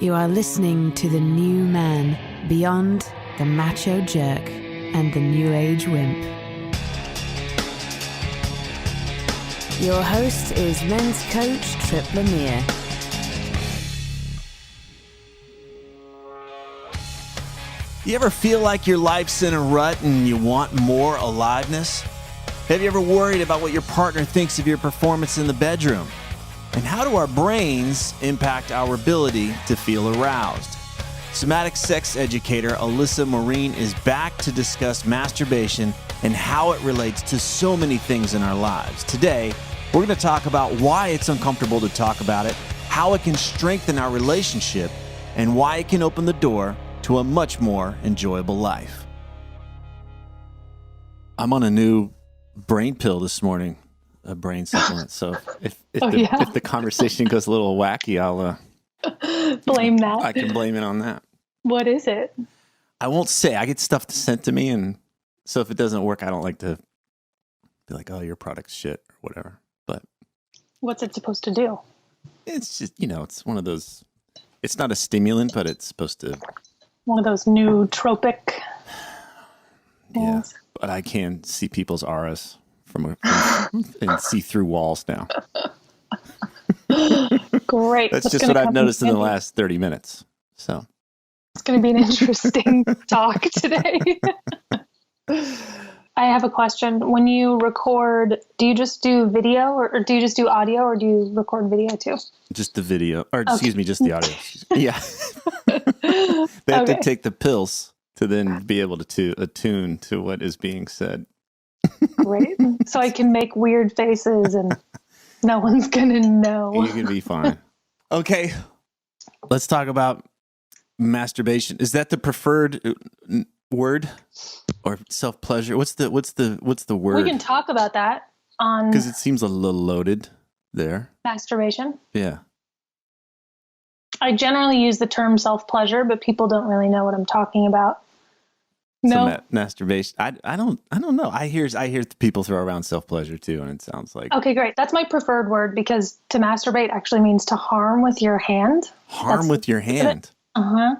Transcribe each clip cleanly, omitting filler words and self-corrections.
You are listening to the new man beyond the macho jerk and the new age wimp. Your host is men's coach Tripp Lanier. You ever feel like your life's in a rut and you want more aliveness? Have you ever worried about what your partner thinks of your performance in the bedroom? And how do our brains impact our ability to feel aroused? Somatic Sex Educator Alyssa Morin is back to discuss masturbation and how it relates to so many things in our lives. Today, we're going to talk about why it's uncomfortable to talk about it, how it can strengthen our relationship, and why it can open the door to a much more enjoyable life. I'm on a new brain pill this morning. A brain supplement. So if the conversation goes a little wacky, I'll blame that. I can blame it on that. What is it? I won't say. I get stuff sent to me, and so if it doesn't work, I don't like to be like, "Oh, your product's shit" or whatever. But what's it supposed to do? It's just, it's one of those. It's not a stimulant, but it's supposed to. One of those nootropic things. Yeah, but I can see people's auras and see through walls now. Great. That's just what I've noticed in the last 30 minutes. So it's going to be an interesting talk today. I have a question. When you record, do you just do video or do you just do audio, or do you record video too? Just the video, or excuse me, just the audio. Yeah. They have to take the pills to then be able to attune to what is being said. Great. So I can make weird faces and no one's going to know. You can be fine. Okay. Let's talk about masturbation. Is that the preferred word, or self-pleasure? What's the word? We can talk about that on, because it seems a little loaded there. Masturbation. Yeah. I generally use the term self-pleasure, but people don't really know what I'm talking about. No. So masturbation. I don't know. I hear people throw around self-pleasure too, and it sounds like. Okay, great. That's my preferred word, because to masturbate actually means to harm with your hand. With your hand. Uh-huh.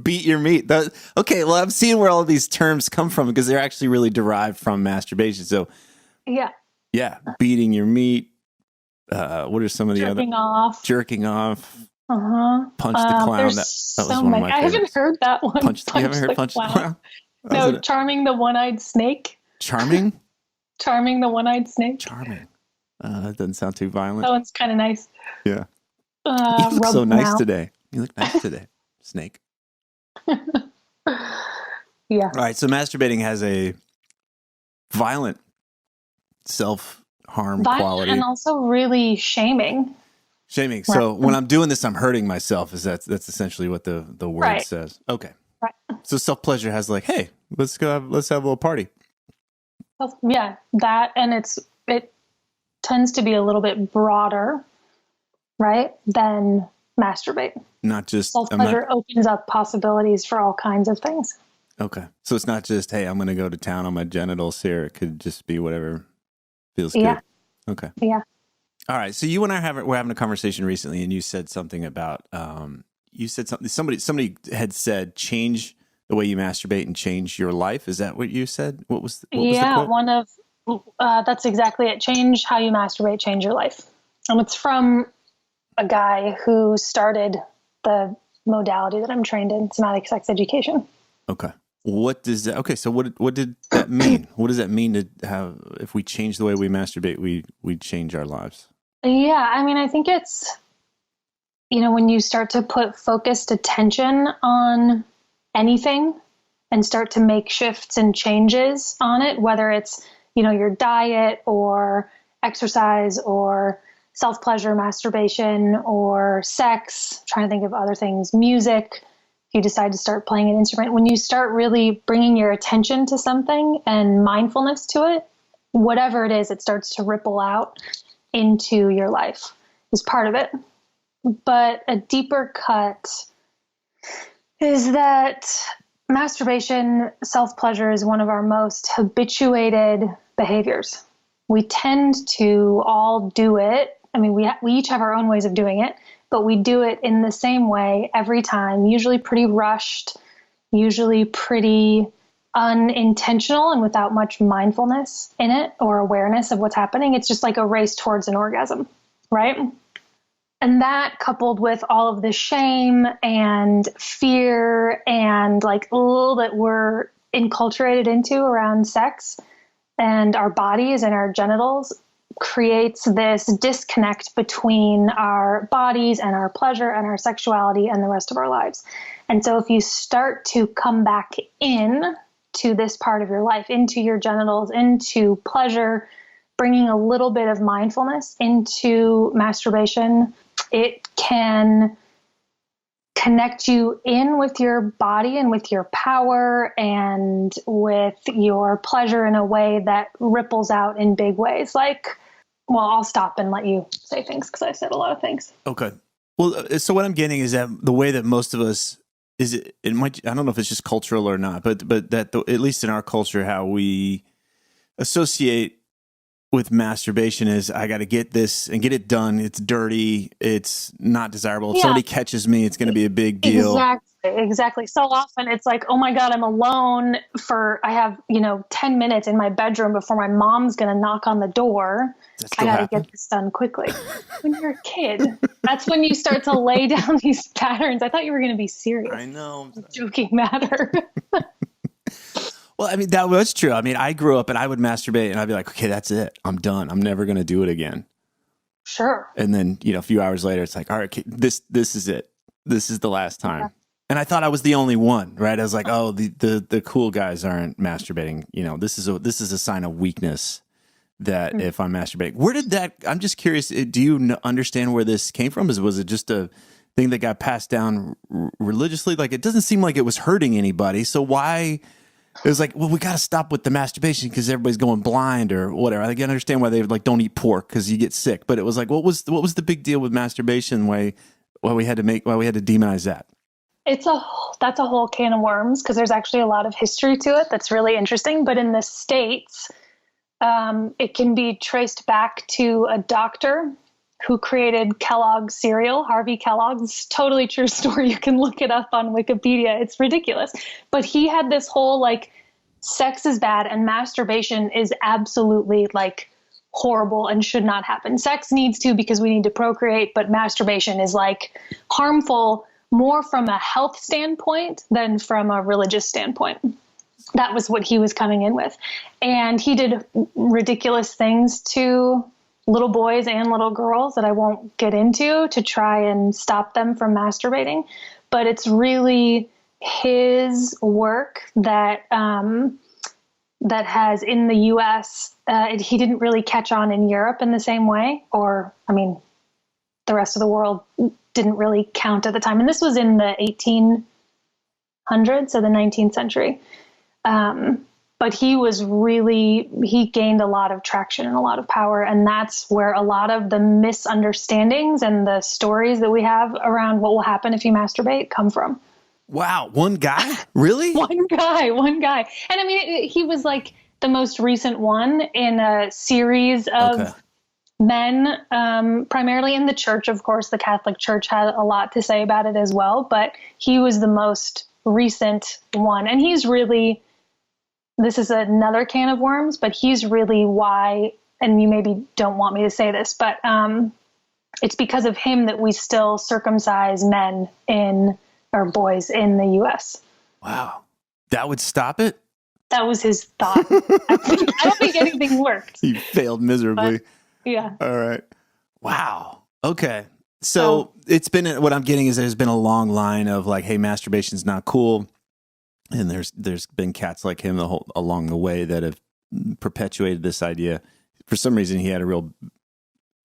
Beat your meat. Okay, well, I'm seeing where all of these terms come from, because they're actually really derived from masturbation. So yeah, beating your meat. What are some of the jerking off? Punch the clown. That was one of my favorites. I haven't heard that one. You haven't heard punch the clown? No, charming the one-eyed snake. Charming? Charming the one-eyed snake. Charming. That doesn't sound too violent. That one's kind of nice. Yeah. You look so nice today. You look nice today, snake. Yeah. All right, so masturbating has a violent self-harm quality. And also really shaming. Shaming. So when I'm doing this, I'm hurting myself. That's essentially what the word says. Okay. Right. So self-pleasure has like, hey, let's have a little party. Yeah, that, and it tends to be a little bit broader, right, than masturbate. Not just self-pleasure opens up possibilities for all kinds of things. Okay. So it's not just, hey, I'm going to go to town on my genitals here. It could just be whatever feels good. Okay. Yeah. All right. So you and I were having a conversation recently, and you said something about somebody had said, change the way you masturbate and change your life. Is that what you said? What was the quote? That's exactly it. Change how you masturbate, change your life. And it's from a guy who started the modality that I'm trained in, Somatic Sex Education. Okay. What does that? Okay. So what did that mean? What does that mean to have, if we change the way we masturbate, we change our lives? Yeah. I mean, I think it's, when you start to put focused attention on anything and start to make shifts and changes on it, whether it's, your diet or exercise or self-pleasure, masturbation, or sex, trying to think of other things, music, if you decide to start playing an instrument, when you start really bringing your attention to something and mindfulness to it, whatever it is, it starts to ripple out into your life is part of it. But a deeper cut is that masturbation, self-pleasure is one of our most habituated behaviors. We tend to all do it I mean, we each have our own ways of doing it, but we do it in the same way every time, usually pretty rushed, usually pretty unintentional and without much mindfulness in it or awareness of what's happening. It's just like a race towards an orgasm, right? And that coupled with all of the shame and fear and like all that we're enculturated into around sex and our bodies and our genitals creates this disconnect between our bodies and our pleasure and our sexuality and the rest of our lives. And so if you start to come back in to this part of your life, into your genitals, into pleasure, bringing a little bit of mindfulness into masturbation, it can connect you in with your body and with your power and with your pleasure in a way that ripples out in big ways. Like, well, I'll stop and let you say things because I've said a lot of things. Okay. Well, so what I'm getting is that the way that most of us it might, I don't know if it's just cultural or not, but that at least in our culture, how we associate with masturbation is I got to get this and get it done. It's dirty. It's not desirable. If somebody catches me, it's going to be a big deal. Exactly. So often it's like, oh my God, I'm alone I have, 10 minutes in my bedroom before my mom's going to knock on the door. I got to get this done quickly. When you're a kid, that's when you start to lay down these patterns. I thought you were going to be serious. I know. Joking matter. Well, I mean, that was true. I mean, I grew up and I would masturbate and I'd be like, okay, that's it. I'm done. I'm never going to do it again. Sure. And then, a few hours later, it's like, all right, this is it. This is the last time. Yeah. And I thought I was the only one, right? I was like, oh, the cool guys aren't masturbating. This is a sign of weakness that if I'm masturbating. Where did that, I'm just curious, do you understand where this came from? Was it just a thing that got passed down religiously? Like, it doesn't seem like it was hurting anybody. So why... It was like, well, we got to stop with the masturbation because everybody's going blind or whatever. I can understand why they like don't eat pork because you get sick. But it was like, what was the big deal with masturbation? Why we had to demonize that? That's a whole can of worms because there's actually a lot of history to it that's really interesting. But in the States, it can be traced back to a doctor who created Kellogg's cereal, Harvey Kellogg's. Totally true story. You can look it up on Wikipedia. It's ridiculous. But he had this whole like, sex is bad and masturbation is absolutely like horrible and should not happen. Sex needs to because we need to procreate, but masturbation is like harmful more from a health standpoint than from a religious standpoint. That was what he was coming in with. And he did ridiculous things to little boys and little girls that I won't get into to try and stop them from masturbating. But it's really his work that that has in the U.S. He didn't really catch on in Europe in the same way, or I mean, the rest of the world didn't really count at the time. And this was in the 1800s, so the 19th century. But he gained a lot of traction and a lot of power. And that's where a lot of the misunderstandings and the stories that we have around what will happen if you masturbate come from. Wow. One guy? Really? One guy. And I mean, he was like the most recent one in a series of men, primarily in the church. Of course, the Catholic Church had a lot to say about it as well, but he was the most recent one. And he's really... This is another can of worms, but he's really why, and you maybe don't want me to say this, but it's because of him that we still circumcise men or boys in the U.S. Wow. That would stop it? That was his thought. I don't think anything worked. He failed miserably. But, yeah. All right. Wow. Okay. So it's been, what I'm getting is there's been a long line of like, hey, masturbation's not cool. And there's been cats like him along the way that have perpetuated this idea. For some reason, he had a real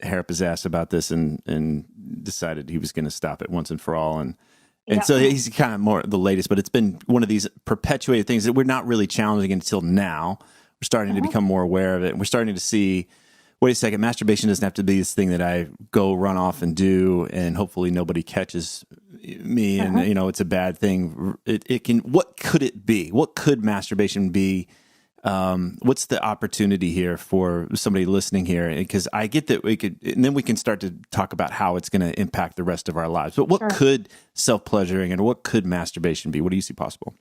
hair up his ass about this and decided he was going to stop it once and for all. And so he's kind of more the latest, but it's been one of these perpetuated things that we're not really challenging until now. We're starting to become more aware of it. And we're starting to see, wait a second, masturbation doesn't have to be this thing that I go run off and do and hopefully nobody catches me and it's a bad thing. It can, what could it be? What could masturbation be What's the opportunity here for somebody listening here? Because I get that we could, and then we can start to talk about how it's going to impact the rest of our lives. But what could self-pleasuring and what could masturbation be? What do you see possible?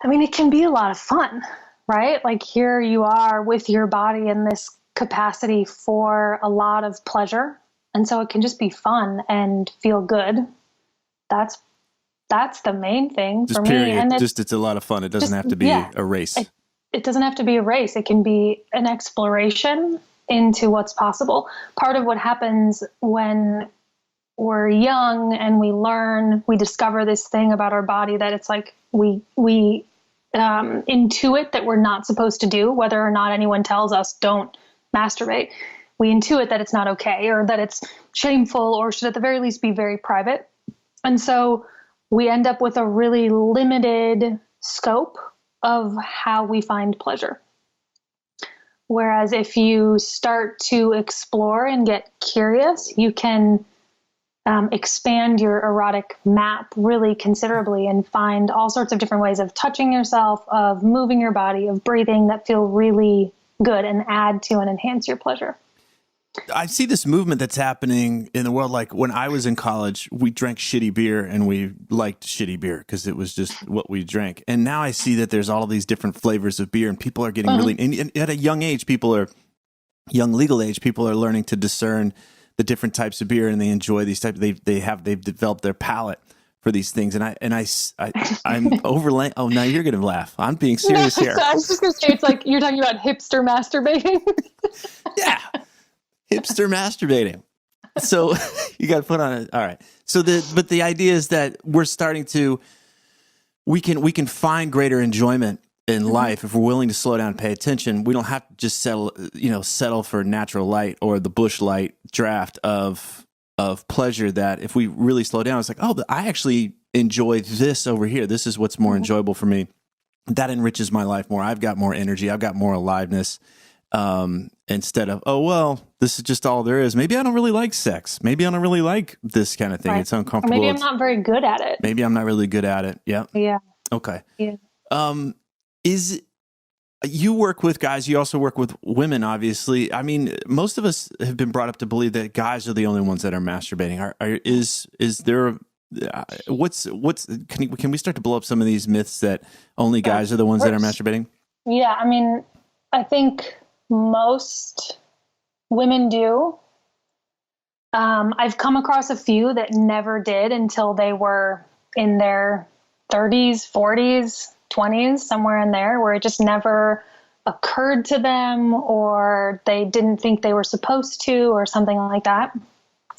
I mean, it can be a lot of fun, right? Like here you are with your body in this capacity for a lot of pleasure. And so it can just be fun and feel good. That's the main thing just for period. Me. And it's a lot of fun. It doesn't have to be a race. It doesn't have to be a race. It can be an exploration into what's possible. Part of what happens when we're young and we discover this thing about our body that it's like we intuit that we're not supposed to do, whether or not anyone tells us don't masturbate. We intuit that it's not okay or that it's shameful or should at the very least be very private. And so we end up with a really limited scope of how we find pleasure. Whereas if you start to explore and get curious, you can expand your erotic map really considerably and find all sorts of different ways of touching yourself, of moving your body, of breathing that feel really good and add to and enhance your pleasure. I see this movement that's happening in the world. Like when I was in college, we drank shitty beer and we liked shitty beer because it was just what we drank. And now I see that there's all these different flavors of beer and people are getting really, and at a young age, young legal age, people are learning to discern the different types of beer and they enjoy these types. They've developed their palate for these things. I'm overlaying. Oh, now you're going to laugh. I'm being serious here. I was just going to say, it's like you're talking about hipster masturbating. Yeah. Hipster masturbating. So you got to put on it. All right. So but the idea is that we're starting to, we can find greater enjoyment in life if we're willing to slow down and pay attention. We don't have to just settle for natural light or the bush light draft of pleasure. That if we really slow down, it's like, oh, I actually enjoy this over here. This is what's more enjoyable for me. That enriches my life more. I've got more energy. I've got more aliveness. Instead of, oh, well, this is just all there is. Maybe I don't really like sex. Maybe I don't really like this kind of thing. Right. It's uncomfortable. Or maybe I'm not very good at it. Maybe I'm not really good at it. Yeah. Yeah. Okay. Yeah. You work with guys, you also work with women, obviously. I mean, most of us have been brought up to believe that guys are the only ones that are masturbating. Is there, can we start to blow up some of these myths that only guys are the ones that are masturbating? Yeah. I mean, I think most women do. I've come across a few that never did until they were in their 30s, 40s, 20s, somewhere in there, where it just never occurred to them or they didn't think they were supposed to or something like that.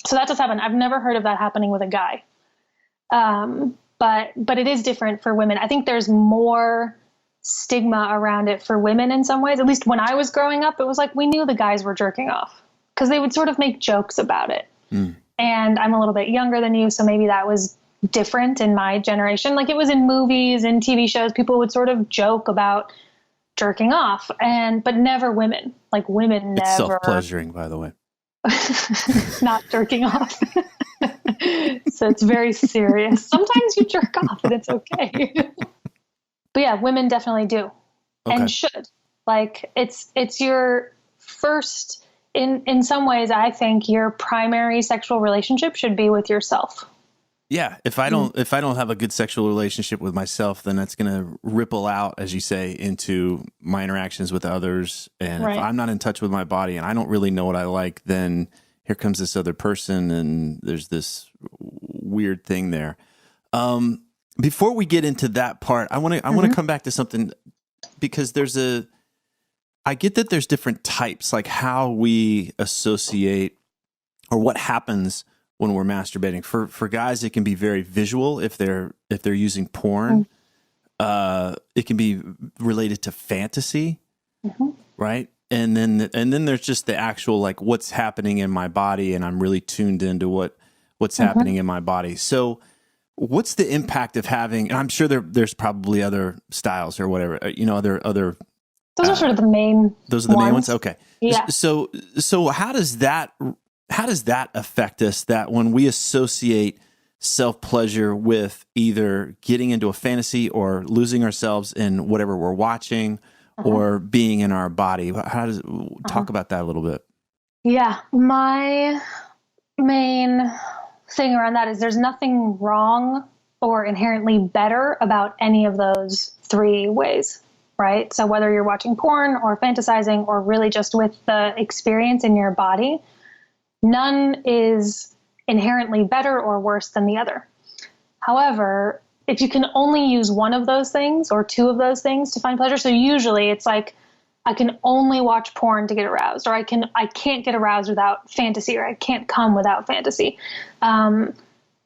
So that does happen. I've never heard of that happening with a guy. But it is different for women. I think there's more stigma around it for women in some ways. At least when I was growing up, it was like we knew the guys were jerking off because they would sort of make jokes about it. And I'm a little bit younger than you, so maybe that was different in my generation. Like it was in movies and TV shows, people would sort of joke about jerking off, but never women. Like women never. It's self-pleasuring, by the way. Not jerking off. So it's very serious. Sometimes you jerk off and it's okay. But yeah, women definitely do and should. Like it's your first, in some ways, I think your primary sexual relationship should be with yourself. Yeah, if I don't have a good sexual relationship with myself, then that's going to ripple out, as you say, into my interactions with others. And if I'm not in touch with my body and I don't really know what I like, then here comes this other person and there's this weird thing there. Before we get into that part, I want to come back to something, because I get that there's different types, like how we associate or what happens when we're masturbating. For guys, it can be very visual if they're using porn. It can be related to fantasy, right? And then there's just the actual, like, what's happening in my body, and I'm really tuned into what's happening in my body. So what's the impact of having, and I'm sure there's probably other styles or whatever, other those are sort of the main those are the main ones. Okay. Yeah. So how does that affect us, that when we associate self-pleasure with either getting into a fantasy or losing ourselves in whatever we're watching or being in our body? How does talk about that a little bit? Yeah, my main thing around that is there's nothing wrong or inherently better about any of those three ways, right? So whether you're watching porn or fantasizing or really just with the experience in your body, none is inherently better or worse than the other. However, if you can only use one of those things or two of those things to find pleasure, so usually it's like, I can only watch porn to get aroused, or I can't get aroused without fantasy, or I can't come without fantasy.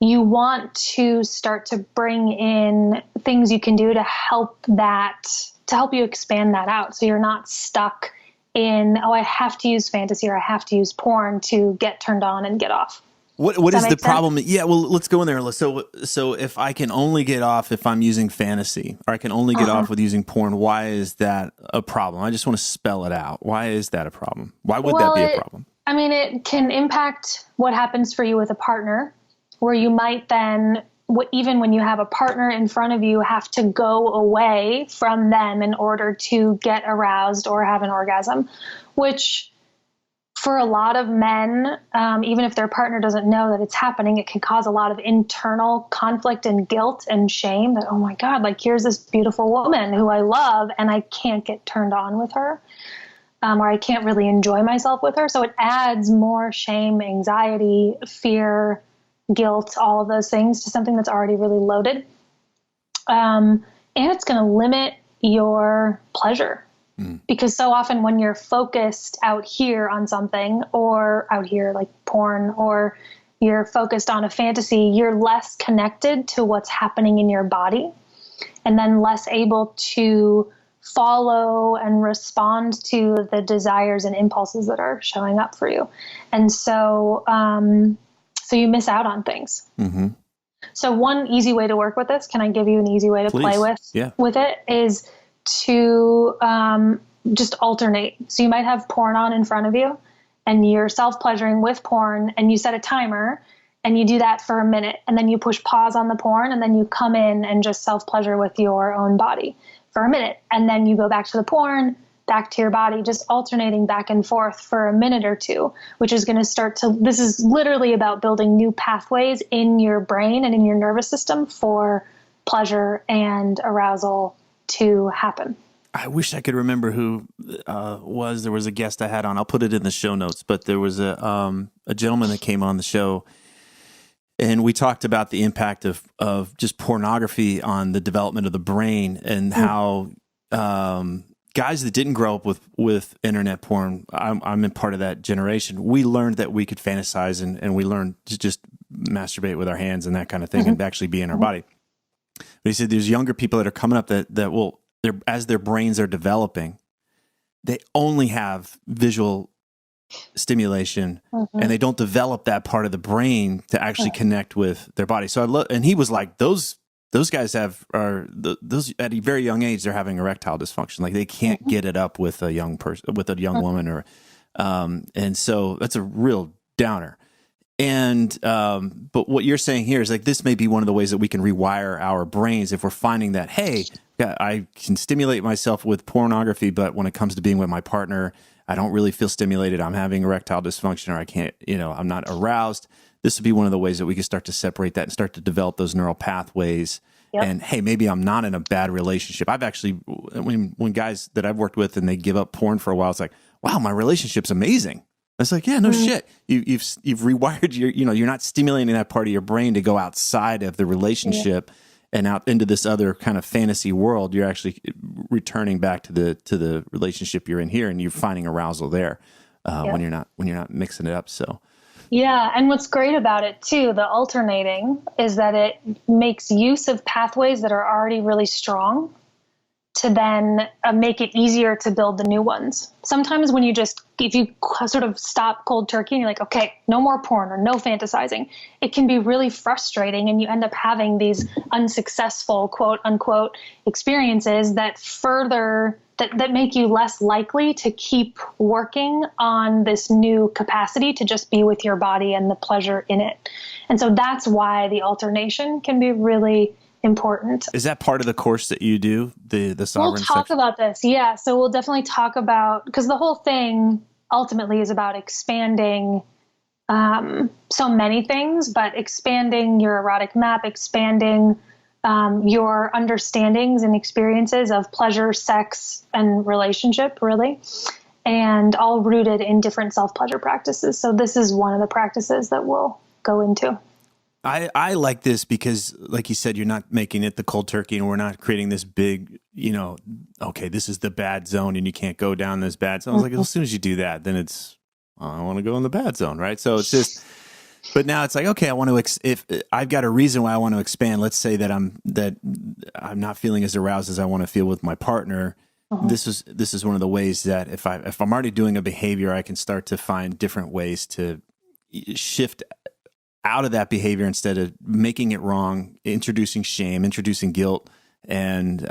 You want to start to bring in things you can do to help you expand that out. So you're not stuck in, I have to use fantasy or I have to use porn to get turned on and get off. What is the problem? Yeah, well, let's go in there. So if I can only get off if I'm using fantasy, or I can only get off with using porn, why is that a problem? I just want to spell it out. Why is that a problem? Why would that be a problem? I mean, it can impact what happens for you with a partner, where you might then, even when you have a partner in front of you, have to go away from them in order to get aroused or have an orgasm, which for a lot of men, even if their partner doesn't know that it's happening, it can cause a lot of internal conflict and guilt and shame that, oh my God, like here's this beautiful woman who I love and I can't get turned on with her, or I can't really enjoy myself with her. So it adds more shame, anxiety, fear, guilt, all of those things to something that's already really loaded. And it's going to limit your pleasure. Because so often when you're focused out here on something, or out here like porn, or you're focused on a fantasy, you're less connected to what's happening in your body, and then less able to follow and respond to the desires and impulses that are showing up for you. And so, so you miss out on things. Mm-hmm. So one easy way to work with this, can I give you an easy way to play with it, is to just alternate. So you might have porn on in front of you and you're self-pleasuring with porn, and you set a timer and you do that for a minute, and then you push pause on the porn, and then you come in and just self-pleasure with your own body for a minute. And then you go back to the porn, back to your body, just alternating back and forth for a minute or two, which is going to this is literally about building new pathways in your brain and in your nervous system for pleasure and arousal to happen. I wish I could remember who there was a guest I had on. I'll put it in the show notes, but there was a gentleman that came on the show, and we talked about the impact of just pornography on the development of the brain, and how guys that didn't grow up with internet porn, I'm in part of that generation, we learned that we could fantasize and we learned to just masturbate with our hands and that kind of thing and actually be in our body. But he said there's younger people that are coming up that will, as their brains are developing, they only have visual stimulation and they don't develop that part of the brain to actually connect with their body. So and he was like, those guys those at a very young age, they're having erectile dysfunction. Like they can't get it up with a young person, with a young woman, or and so that's a real downer. And but what you're saying here is like, this may be one of the ways that we can rewire our brains if we're finding that, hey, yeah, I can stimulate myself with pornography, but when it comes to being with my partner, I don't really feel stimulated. I'm having erectile dysfunction, or I can't, I'm not aroused. This would be one of the ways that we can start to separate that and start to develop those neural pathways. Yep. And hey, maybe I'm not in a bad relationship. I've actually, when guys that I've worked with and they give up porn for a while, it's like, wow, my relationship's amazing. It's like, yeah, no shit. You've rewired you're not stimulating that part of your brain to go outside of the relationship and out into this other kind of fantasy world. You're actually returning back to the relationship you're in here, and you're finding arousal there when you're not mixing it up. So. Yeah. And what's great about it too, the alternating, is that it makes use of pathways that are already really strong to then make it easier to build the new ones. Sometimes when if you sort of stop cold turkey and you're like, okay, no more porn or no fantasizing, it can be really frustrating, and you end up having these unsuccessful, quote unquote, experiences that that make you less likely to keep working on this new capacity to just be with your body and the pleasure in it. And so that's why the alternation can be really important. Is that part of the course that you do, the sovereign We'll talk about this. Yeah. So we'll definitely talk about, because the whole thing ultimately is about expanding so many things, but expanding your erotic map, expanding your understandings and experiences of pleasure, sex, and relationship, really, and all rooted in different self-pleasure practices. So this is one of the practices that we'll go into. I like this because, like you said, you're not making it the cold turkey, and we're not creating this big, okay, this is the bad zone and you can't go down this bad zone. I was like, as soon as you do that, then it's, I want to go in the bad zone, right? So it's just, but now it's like, okay, I want to, if I've got a reason why I want to expand, let's say that I'm not feeling as aroused as I want to feel with my partner. This is one of the ways that if I'm already doing a behavior, I can start to find different ways to shift out of that behavior instead of making it wrong, introducing shame, introducing guilt. And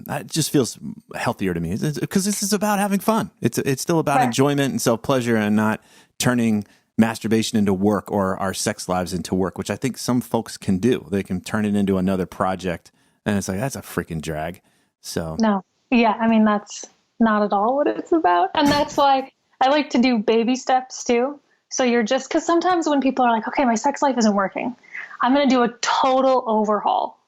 it just feels healthier to me because this is about having fun. It's still about enjoyment and self-pleasure, and not turning masturbation into work or our sex lives into work, which I think some folks can do. They can turn it into another project, and it's like, that's a freaking drag. So no. Yeah, I mean, that's not at all what it's about. And that's why I like to do baby steps too. So you're just, because sometimes when people are like, okay, my sex life isn't working, I'm going to do a total overhaul,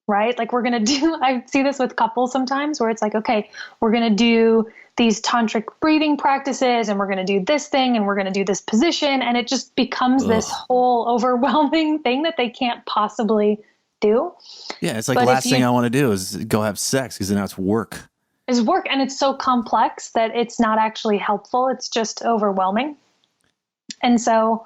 right? Like I see this with couples sometimes where it's like, okay, we're going to do these tantric breathing practices, and we're going to do this thing, and we're going to do this position. And it just becomes this whole overwhelming thing that they can't possibly do. Yeah, it's like the last thing I want to do is go have sex, because now it's work. It's work, and it's so complex that it's not actually helpful. It's just overwhelming. And so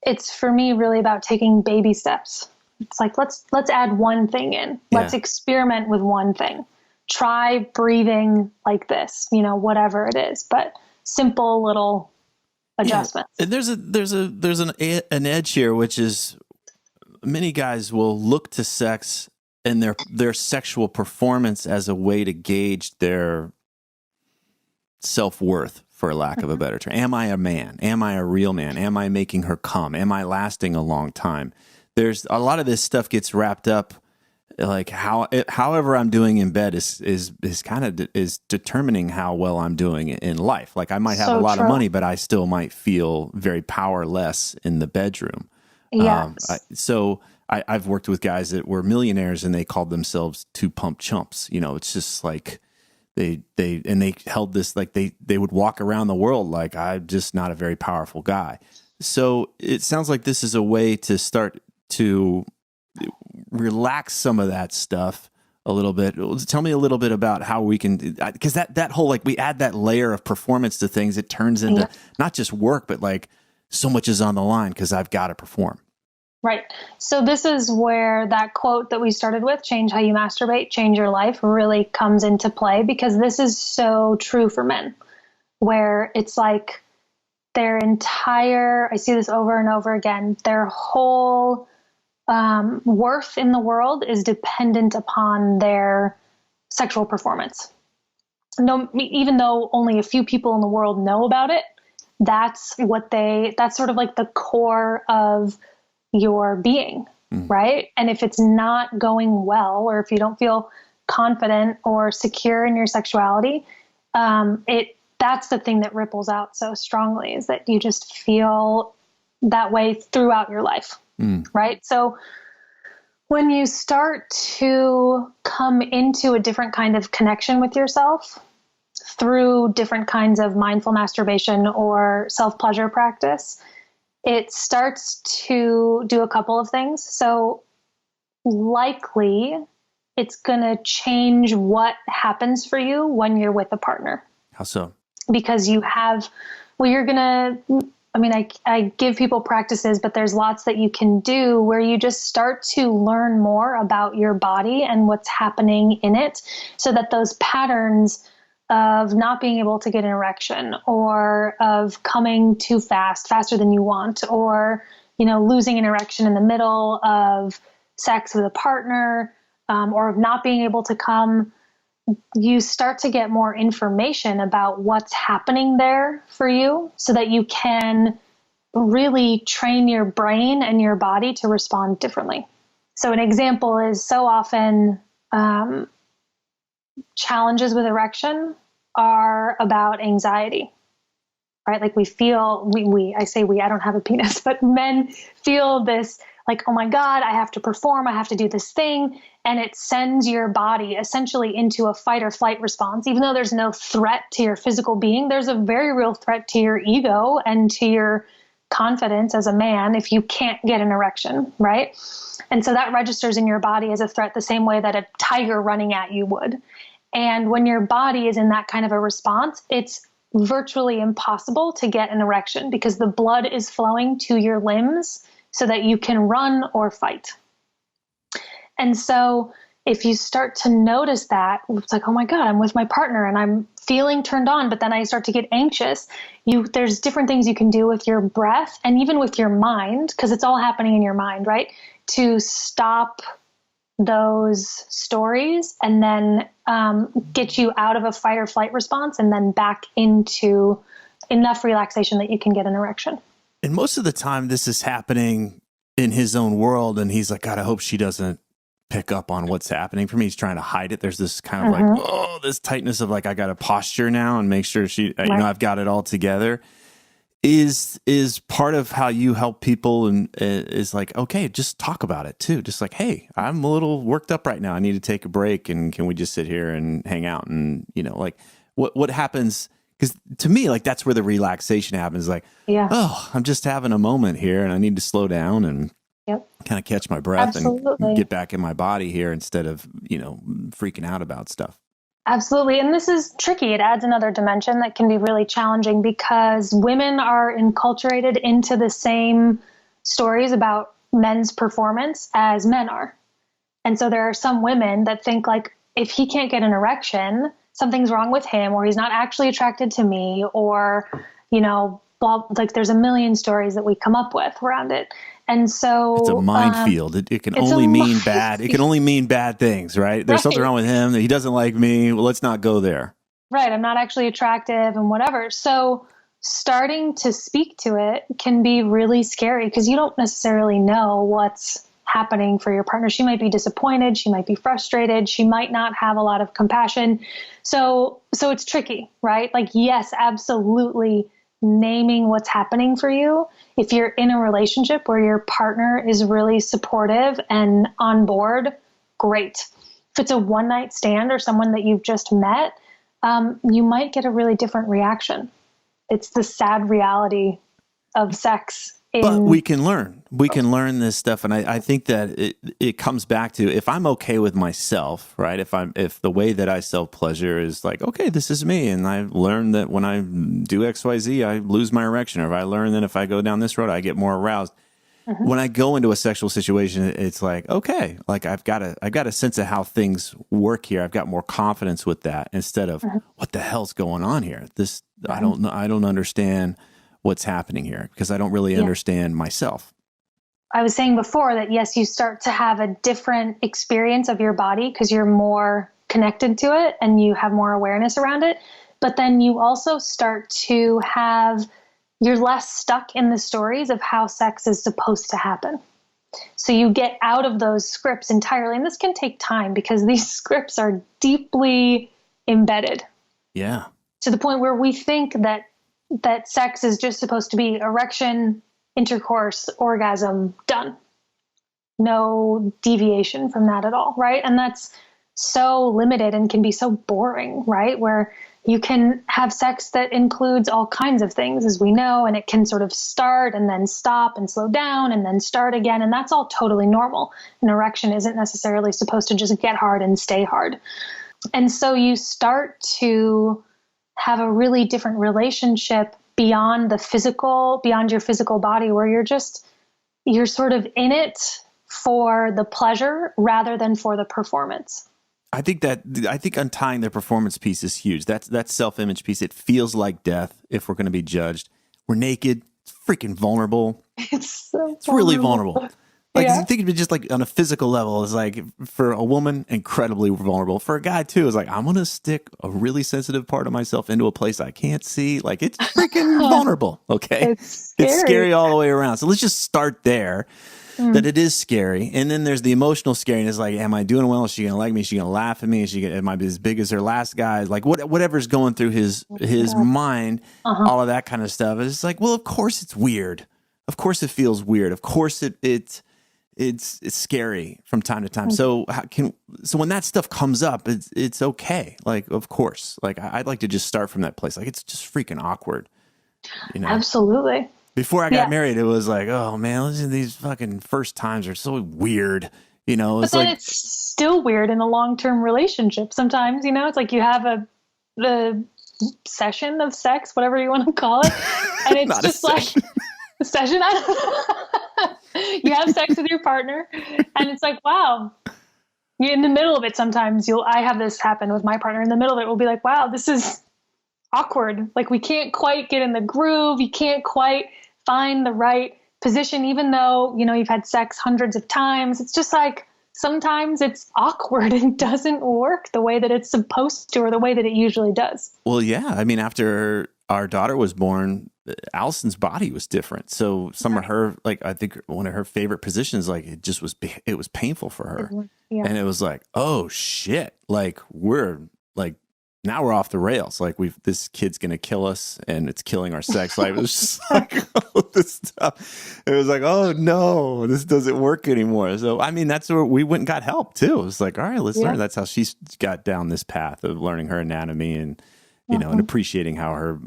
it's, for me, really about taking baby steps. It's like, let's add one thing in. Yeah. Let's experiment with one thing. Try breathing like this, whatever it is, but simple little adjustments. Yeah. And there's an edge here, which is many guys will look to sex and their sexual performance as a way to gauge their self-worth, for lack of a better term. Am I a man? Am I a real man? Am I making her come? Am I lasting a long time? There's a lot of this stuff gets wrapped up, like however I'm doing in bed is kind of is determining how well I'm doing in life. Like I might have a lot of money, but I still might feel very powerless in the bedroom. Yes. I've worked with guys that were millionaires and they called themselves two pump chumps. It's just like they held this, like they would walk around the world like, I'm just not a very powerful guy. So it sounds like this is a way to start to relax some of that stuff a little bit. Tell me a little bit about how we can, because that whole, like, we add that layer of performance to things, it turns into not just work, but like so much is on the line because I've got to perform. Right. So this is where that quote that we started with, change how you masturbate, change your life, really comes into play, because this is so true for men, where it's like their entire, I see this over and over again, their whole worth in the world is dependent upon their sexual performance. No, even though only a few people in the world know about it, that's sort of like the core of your being, right? And if it's not going well, or if you don't feel confident or secure in your sexuality, that's the thing that ripples out so strongly, is that you just feel that way throughout your life, right? So when you start to come into a different kind of connection with yourself through different kinds of mindful masturbation or self-pleasure practice, it starts to do a couple of things. So likely it's going to change what happens for you when you're with a partner. How so? Because I give people practices, but there's lots that you can do where you just start to learn more about your body and what's happening in it, so that those patterns of not being able to get an erection, or of coming too faster than you want, or, losing an erection in the middle of sex with a partner, or of not being able to come, you start to get more information about what's happening there for you, so that you can really train your brain and your body to respond differently. So an example is so often challenges with erection are about anxiety, right? Like we feel, I say we, I don't have a penis, but men feel this like, oh my God, I have to perform, I have to do this thing. And it sends your body essentially into a fight or flight response. Even though there's no threat to your physical being, there's a very real threat to your ego and to your confidence as a man if you can't get an erection, right? And so that registers in your body as a threat the same way that a tiger running at you would. And when your body is in that kind of a response, it's virtually impossible to get an erection because the blood is flowing to your limbs so that you can run or fight. And so if you start to notice that, it's like, oh my God, I'm with my partner and I'm feeling turned on, but then I start to get anxious. There's different things you can do with your breath and even with your mind, because it's all happening in your mind, right? To stop those stories and then get you out of a fight or flight response and then back into enough relaxation that you can get an erection. And most of the time this is happening in his own world. And he's like, God, I hope she doesn't pick up on what's happening for me. He's trying to hide it. There's this kind of like, oh, this tightness of like, I got to posture now and make sure she, you know, I've got it all together. Is part of how you help people and is like, okay, just talk about it too. Just like, hey, I'm a little worked up right now. I need to take a break. And can we just sit here and hang out? And, you know, like what happens? Because to me, like, that's where the relaxation happens. Like, oh, I'm just having a moment here and I need to slow down and kind of catch my breath and get back in my body here instead of, you know, freaking out about stuff. Absolutely. And this is tricky. It adds another dimension that can be really challenging because women are enculturated into the same stories about men's performance as men are. And so there are some women that think like, if he can't get an erection, something's wrong with him, or he's not actually attracted to me, or, you know, blah, like there's a million stories that we come up with around it. And so it's a minefield. It can only mean bad. It can only mean bad things, right? There's something wrong with him. He doesn't like me. Well, let's not go there. Right. I'm not actually attractive and whatever. So starting to speak to it can be really scary because you don't necessarily know what's happening for your partner. She might be disappointed. She might be frustrated. She might not have a lot of compassion. So it's tricky, right? Like, yes, absolutely. Naming what's happening for you. If you're in a relationship where your partner is really supportive and on board, great. If it's a one night stand or someone that you've just met, you might get a really different reaction. It's the sad reality of sex. But we can learn. We can learn this stuff. And I think that it comes back to if I'm okay with myself, right? If the way that I self-pleasure is like, okay, this is me. And I've learned that when I do XYZ, I lose my erection. Or if I learn that if I go down this road, I get more aroused. When I go into a sexual situation, it's like, okay, like I've got a sense of how things work here. I've got more confidence with that instead of what the hell's going on here? I don't understand what's happening here because I don't really understand myself. I was saying before that, yes, you start to have a different experience of your body because you're more connected to it and you have more awareness around it. But then you also start to you're less stuck in the stories of how sex is supposed to happen. So you get out of those scripts entirely. And this can take time because these scripts are deeply embedded. Yeah. To the point where we think that sex is just supposed to be erection, intercourse, orgasm, done. No deviation from that at all, right? And that's so limited and can be so boring, right? Where you can have sex that includes all kinds of things, as we know, and it can sort of start and then stop and slow down and then start again. And that's all totally normal. An erection isn't necessarily supposed to just get hard and stay hard. And so you start to have a really different relationship beyond your physical body, where you're sort of in it for the pleasure rather than for the performance. I think untying the performance piece is huge. That self-image piece. It feels like death if we're going to be judged. We're naked. It's freaking vulnerable. It's really vulnerable. Like, I think of it just like on a physical level, it's like for a woman, incredibly vulnerable. For a guy too, it's like, I'm going to stick a really sensitive part of myself into a place I can't see. Like, it's freaking vulnerable. Okay. It's scary all the way around. So let's just start there. that it is scary. And then there's the emotional scariness, like, am I doing well? Is she going to like me? Is she going to laugh at me? Am I as big as her last guy? Like whatever's going through his mind, all of that kind of stuff. It's like, well, of course it's weird. Of course it feels weird. Of course it's scary from time to time. So when that stuff comes up, it's okay. Like, of course, like I'd like to just start from that place. Like, it's just freaking awkward. Absolutely. Before I got married, it was like, oh man, listen to these fucking first times are so weird. But then it's still weird in a long-term relationship. Sometimes, it's like you have the session of sex, whatever you want to call it. And it's just like a session. I don't know. You have sex with your partner and it's like, wow, you're in the middle of it. Sometimes I have this happen with my partner. In the middle of it, we'll be like, wow, this is awkward. Like, we can't quite get in the groove. You can't quite find the right position, even though, you've had sex hundreds of times. It's just like, sometimes it's awkward and doesn't work the way that it's supposed to, or the way that it usually does. Well, yeah. I mean, after our daughter was born, Allison's body was different. So some of her, like, I think one of her favorite positions, like, it was painful for her. Yeah. And it was like, oh shit. Like, now we're off the rails. Like, this kid's going to kill us and it's killing our sex life. It was just like, all this stuff. It was like, oh no, this doesn't work anymore. So, I mean, that's where we went and got help too. It was like, all right, let's learn. That's how she got down this path of learning her anatomy and, and appreciating how her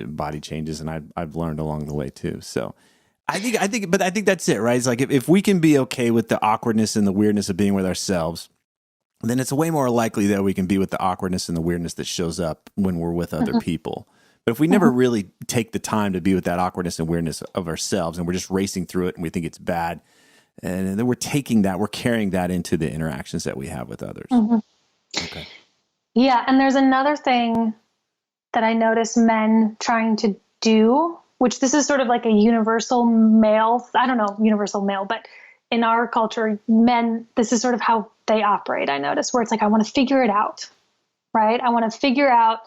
body changes. And I've learned along the way too. So I think that's it, right? It's like, if we can be okay with the awkwardness and the weirdness of being with ourselves, then it's way more likely that we can be with the awkwardness and the weirdness that shows up when we're with other people. But if we never really take the time to be with that awkwardness and weirdness of ourselves, and we're just racing through it and we think it's bad, and then we're carrying that into the interactions that we have with others. Okay. Yeah. And there's another thing that I notice men trying to do, which this is sort of like a universal male, but in our culture, men, this is sort of how they operate, I notice, where it's like, I want to figure it out, right? I want to figure out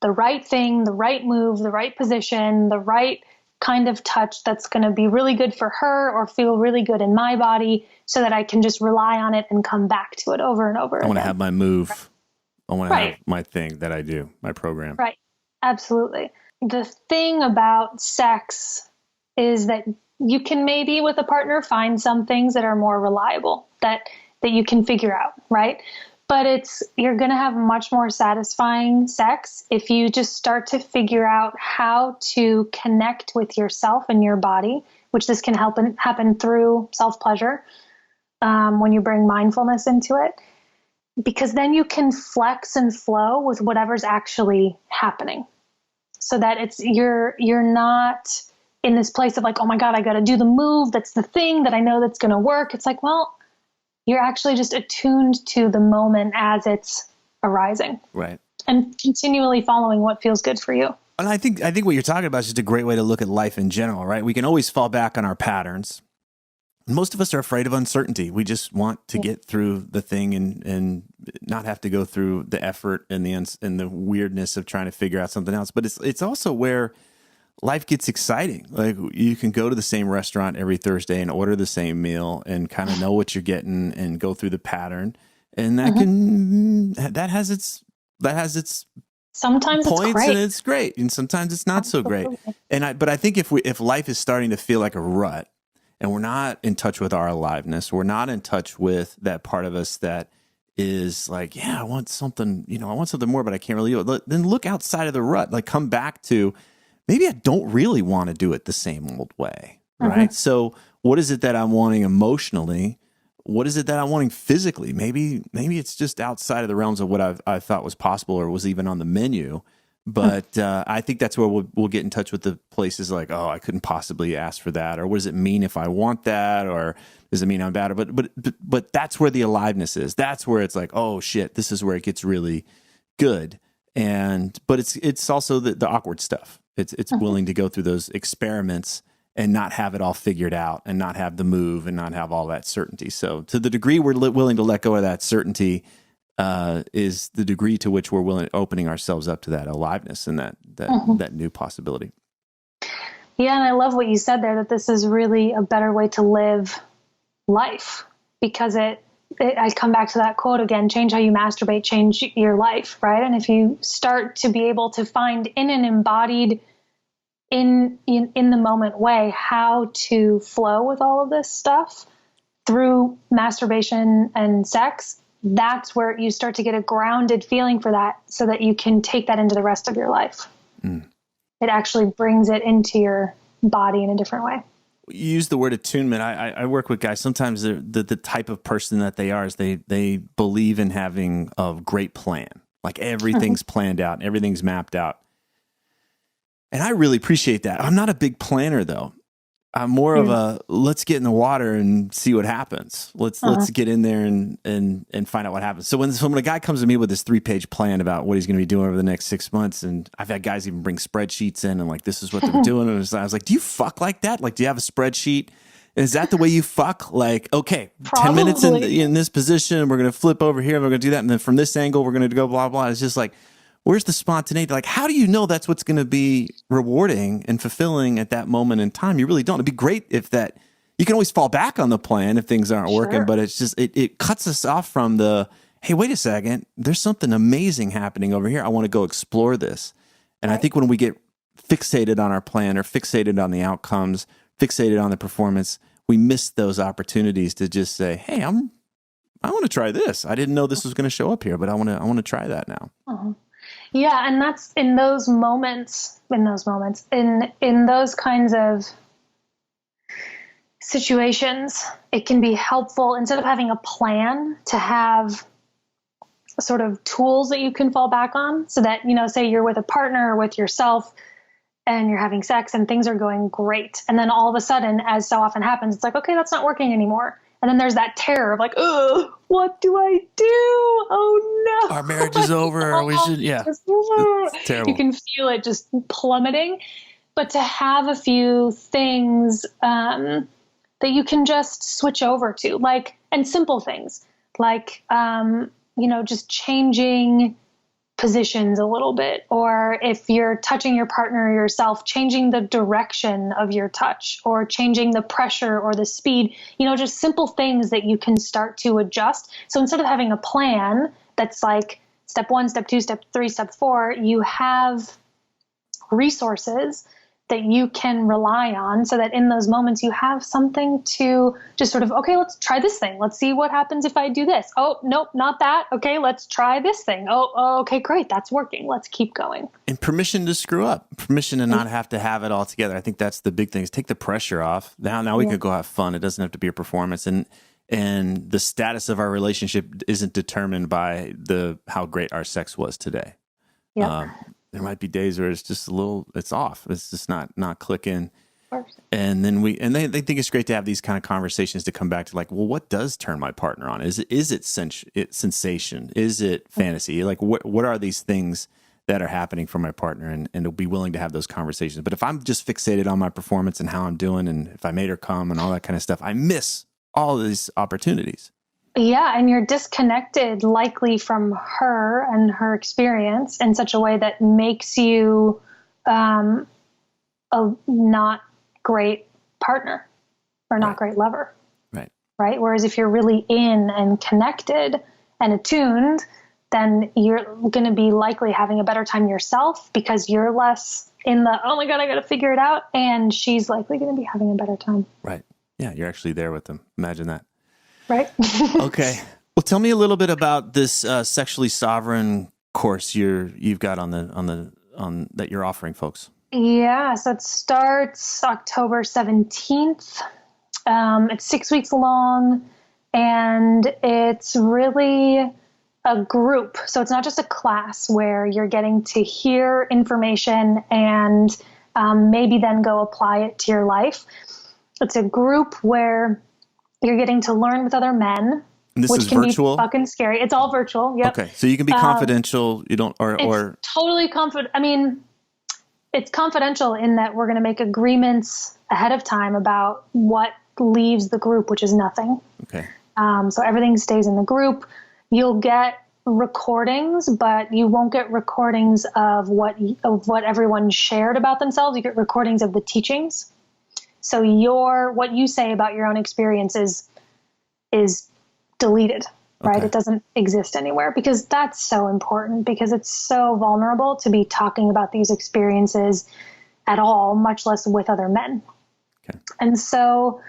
the right thing, the right move, the right position, the right kind of touch that's going to be really good for her or feel really good in my body, so that I can just rely on it and come back to it over and over again. I want to have my move. Right. I want to have my thing that I do, my program. Right. Absolutely. The thing about sex is that you can maybe with a partner find some things that are more reliable that you can figure out, right? But you're going to have much more satisfying sex if you just start to figure out how to connect with yourself and your body, which this can happen through self-pleasure when you bring mindfulness into it, because then you can flex and flow with whatever's actually happening, so that you're not in this place of like, oh my God, I got to do the move. That's the thing that I know that's going to work. It's like, well, you're actually just attuned to the moment as it's arising. Right. And continually following what feels good for you. And I think what you're talking about is just a great way to look at life in general, right? We can always fall back on our patterns. Most of us are afraid of uncertainty. We just want to get through the thing and not have to go through the effort and the weirdness of trying to figure out something else. But it's also where life gets exciting. Like, you can go to the same restaurant every Thursday and order the same meal and kind of know what you're getting and go through the pattern. And that has its sometimes points, it's great. and it's great, and sometimes it's not so great. But I think if life is starting to feel like a rut, and we're not in touch with our aliveness, we're not in touch with that part of us that is like, yeah, I want something more, but I can't really do it. Then look outside of the rut. Like, come back to, maybe I don't really want to do it the same old way, right? So what is it that I'm wanting emotionally? What is it that I'm wanting physically? Maybe it's just outside of the realms of what I thought was possible or was even on the menu. But I think that's where we'll get in touch with the places like, oh, I couldn't possibly ask for that. Or what does it mean if I want that? Or does it mean I'm bad? But that's where the aliveness is. That's where it's like, oh shit, this is where it gets really good. But it's also the awkward stuff. It's willing to go through those experiments and not have it all figured out and not have the move and not have all that certainty. So to the degree we're willing to let go of that certainty is the degree to which we're opening ourselves up to that aliveness and that new possibility. Yeah. And I love what you said there, that this is really a better way to live life, because I come back to that quote again, change how you masturbate, change your life, right? And if you start to be able to find in an embodied, in the moment way, how to flow with all of this stuff through masturbation and sex, that's where you start to get a grounded feeling for that, so that you can take that into the rest of your life. It actually brings it into your body in a different way. You use the word attunement. I work with guys. Sometimes the type of person that they are is they believe in having a great plan. Like everything's planned out, everything's mapped out. And I really appreciate that. I'm not a big planner though. I'm more of a, let's get in the water and see what happens. Let's get in there and find out what happens. So when a guy comes to me with this 3-page plan about what he's going to be doing over the next 6 months, and I've had guys even bring spreadsheets in and like, this is what they're doing. And I was like, do you fuck like that? Like, do you have a spreadsheet? Is that the way you fuck? Like, okay, Probably. 10 minutes in this position, we're going to flip over here and we're going to do that. And then from this angle, we're going to go blah, blah. It's just like, where's the spontaneity? Like, how do you know that's what's going to be rewarding and fulfilling at that moment in time? You really don't. It'd be great if that, you can always fall back on the plan if things aren't working, but it's just, it cuts us off from the, hey, wait a second, there's something amazing happening over here. I want to go explore this. And I think when we get fixated on our plan or fixated on the outcomes, fixated on the performance, we miss those opportunities to just say, hey, I want to try this. I didn't know this was going to show up here, but I want to try that now. Yeah, and that's in those kinds of situations, it can be helpful, instead of having a plan, to have sort of tools that you can fall back on, so that, say you're with a partner or with yourself and you're having sex and things are going great. And then all of a sudden, as so often happens, it's like, okay, that's not working anymore. And then there's that terror of like, oh, what do I do? Oh no. Our marriage is over. We should, it's terrible. You can feel it just plummeting. But to have a few things that you can just switch over to, like, and simple things, like, just changing positions a little bit, or if you're touching your partner or yourself, changing the direction of your touch, or changing the pressure or the speed, just simple things that you can start to adjust. So instead of having a plan that's like step 1, step 2, step 3, step 4, you have resources that you can rely on, so that in those moments you have something to just sort of, okay, let's try this thing. Let's see what happens if I do this. Oh, nope, not that. Okay, let's try this thing. Oh, okay, great. That's working. Let's keep going. And permission to screw up, permission to not have to have it all together. I think that's the big thing, is take the pressure off. Now we can go have fun. It doesn't have to be a performance. And the status of our relationship isn't determined by how great our sex was today. Yeah. There might be days where it's just it's off. It's just not clicking. And then they think it's great to have these kind of conversations to come back to, like, well, what does turn my partner on? Is it sensation? Is it fantasy? Like, what are these things that are happening for my partner? And they'll be willing to have those conversations. But if I'm just fixated on my performance and how I'm doing, and if I made her come and all that kind of stuff, I miss all of these opportunities. Yeah, and you're disconnected likely from her and her experience in such a way that makes you a not great partner or not great lover. Right? Whereas if you're really in and connected and attuned, then you're going to be likely having a better time yourself, because you're less in the, oh my God, I got to figure it out. And she's likely going to be having a better time. Right. Yeah, you're actually there with them. Imagine that. Right. Okay. Well, tell me a little bit about this Sexually Sovereign course you've got on that you're offering folks. Yeah. So it starts October 17th. It's 6 weeks long, and it's really a group. So it's not just a class where you're getting to hear information and maybe then go apply it to your life. It's a group where you're getting to learn with other men, and this which is can virtual? be fucking scary. It's all virtual. Yep. Okay. So you can be confidential. You don't, it's totally confident. I mean, it's confidential in that we're going to make agreements ahead of time about what leaves the group, which is nothing. Okay. So everything stays in the group. You'll get recordings, but you won't get recordings of what everyone shared about themselves. You get recordings of the teachings. So what you say about your own experiences is deleted, right? Okay. It doesn't exist anywhere, because that's so important, because it's so vulnerable to be talking about these experiences at all, much less with other men. Okay. And so,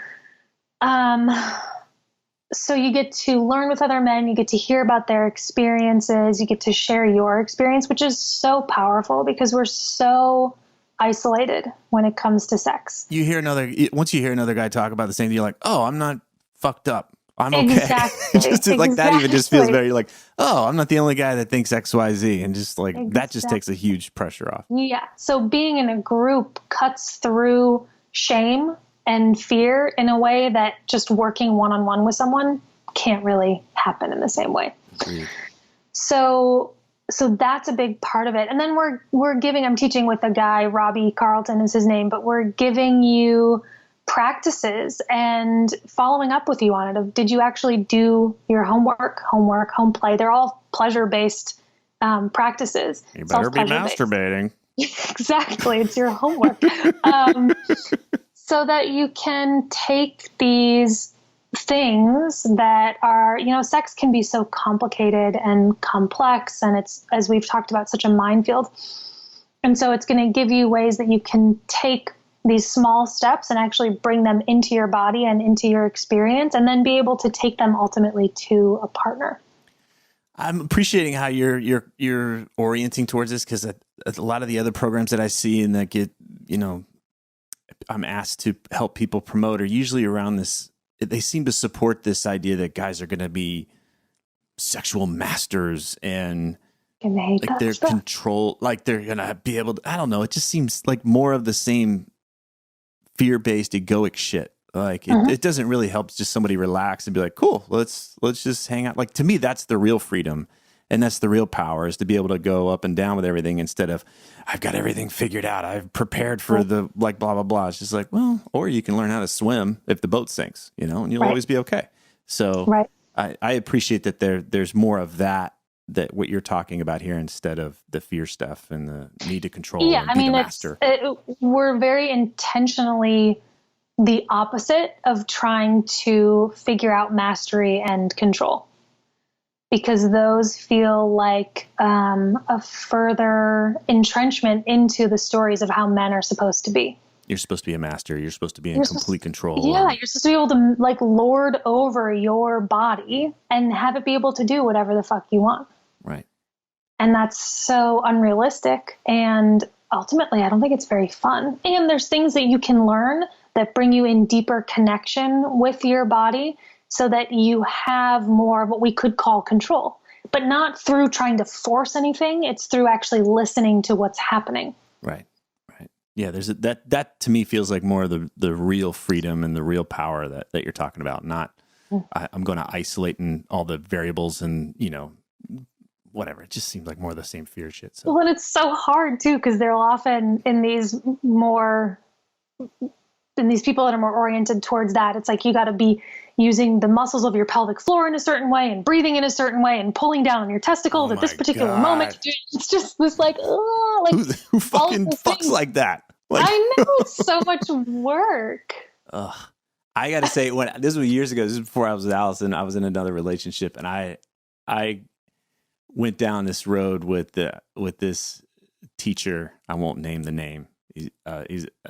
so you get to learn with other men, you get to hear about their experiences, you get to share your experience, which is so powerful because we're so isolated when it comes to sex. Once you hear another guy talk about the same thing, you're like, oh, I'm not fucked up. I'm okay. Exactly. Like that even just feels very like, oh, I'm not the only guy that thinks XYZ. And just like that just takes a huge pressure off. Yeah. So being in a group cuts through shame and fear in a way that just working one-on-one with someone can't really happen in the same way. Agreed. So that's a big part of it. And then I'm teaching with a guy, Robbie Carlton is his name, but we're giving you practices and following up with you on it. Did you actually do your homework, home play? They're all pleasure-based practices. You better be masturbating. Exactly. It's your homework. So that you can take these things that are, sex can be so complicated and complex, and it's, as we've talked about, such a minefield. And so it's going to give you ways that you can take these small steps and actually bring them into your body and into your experience, and then be able to take them ultimately to a partner. I'm appreciating how you're orienting towards this, because a lot of the other programs that I see and that get, I'm asked to help people promote are usually around this. They seem to support this idea that guys are going to be sexual masters and like they're control, like they're going to be able to, I don't know. It just seems like more of the same fear-based egoic shit. Like it doesn't really help just somebody relax and be like, cool, let's just hang out. Like, to me, that's the real freedom. And that's the real power, is to be able to go up and down with everything instead of, I've got everything figured out. I've prepared for the like blah, blah, blah. It's just like, well, or you can learn how to swim if the boat sinks, and you'll always be okay. So I appreciate that there's more of that what you're talking about here, instead of the fear stuff and the need to control. Yeah, and be the master. We're very intentionally the opposite of trying to figure out mastery and control, because those feel like a further entrenchment into the stories of how men are supposed to be. You're supposed to be a master. You're supposed to be in complete control. Yeah, you're supposed to be able to like lord over your body and have it be able to do whatever the fuck you want. Right. And that's so unrealistic. And ultimately, I don't think it's very fun. And there's things that you can learn that bring you in deeper connection with your body, so that you have more of what we could call control, but not through trying to force anything. It's through actually listening to what's happening. Right. Yeah, there's that to me feels like more of the real freedom and the real power that you're talking about. Not I'm going to isolate in all the variables and whatever. It just seems like more of the same fear shit. So. Well, and it's so hard too, because they're often in these people that are more oriented towards that. It's like you got to be using the muscles of your pelvic floor in a certain way and breathing in a certain way and pulling down on your testicles at this particular moment. It's just this like, who fucking fucks like that? Like, I know, it's so much work. I got to say, this was years ago. This was before I was with Allison. I was in another relationship, and I went down this road with this teacher. I won't name the name.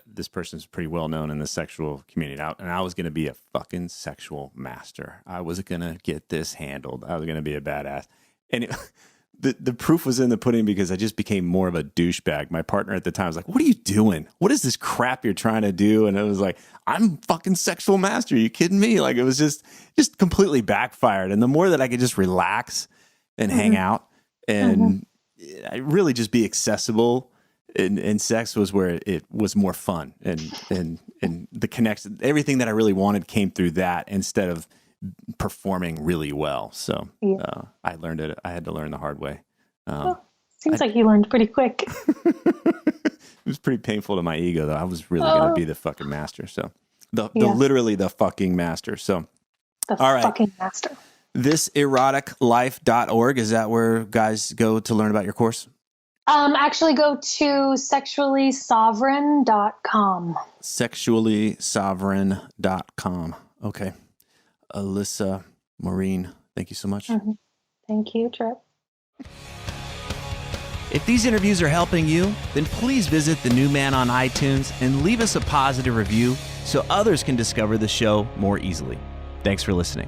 This person's pretty well known in the sexual community, and I was going to be a fucking sexual master. I was going to get this handled. I was going to be a badass. And the proof was in the pudding, because I just became more of a douchebag. My partner at the time was like, what are you doing? What is this crap you're trying to do? And it was like, I'm fucking sexual master. Are you kidding me? Like, it was just completely backfired. And the more that I could just relax and hang out and I really just be accessible, and sex was where it was more fun, and the connection, everything that I really wanted came through that, instead of performing really well. So I learned it. I had to learn the hard way. Seems like you learned pretty quick. It was pretty painful to my ego, though. I was really going to be the fucking master. So literally the fucking master. So all right. Fucking master. Thiseroticlife.org. Is that where guys go to learn about your course? Actually go to sexuallysovereign.com. Sexuallysovereign.com. Okay. Alyssa Morin. Thank you so much. Mm-hmm. Thank you, Tripp. If these interviews are helping you, then please visit The New Man on iTunes and leave us a positive review so others can discover the show more easily. Thanks for listening.